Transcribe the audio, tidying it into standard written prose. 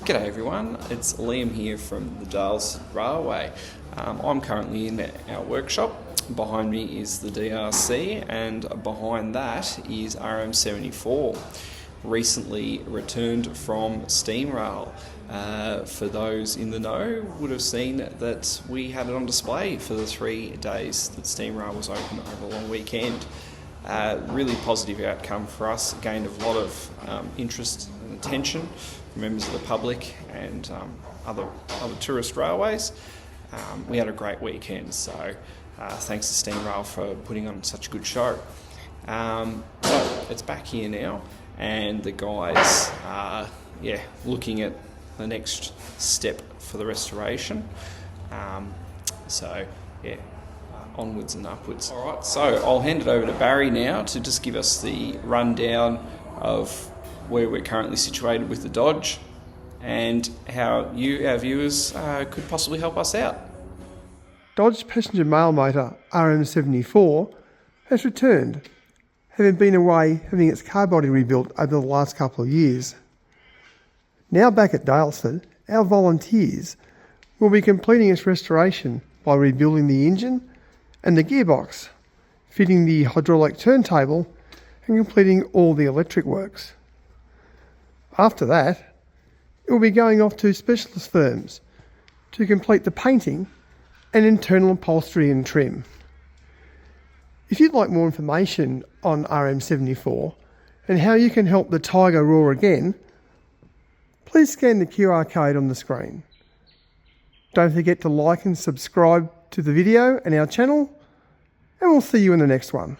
G'day everyone, it's Liam here from the Daylesford Railway. I'm currently in our workshop. Behind me is the DRC and behind that is RM74, recently returned from steam rail. For those in the know would have seen that we had it on display for the 3 days that steam rail was open over a long weekend. Really positive outcome for us, gained a lot of interest and attention from members of the public and other tourist railways. We had a great weekend, so thanks to Steam Rail for putting on such a good show. So it's back here now, and the guys are looking at the next step for the restoration. Onwards and upwards. Alright, so I'll hand it over to Barry now to just give us the rundown of where we're currently situated with the Dodge and how you, our viewers, could possibly help us out. Dodge passenger mail motor RM74 has returned, having been away having its car body rebuilt over the last couple of years. Now back at Daylesford, our volunteers will be completing its restoration by rebuilding the engine and the gearbox, fitting the hydraulic turntable and completing all the electric works. After that, it will be going off to specialist firms to complete the painting and internal upholstery and trim. If you'd like more information on RM74 and how you can help the Tiger roar again, please scan the QR code on the screen. Don't forget to like and subscribe to the video and our channel, and we'll see you in the next one.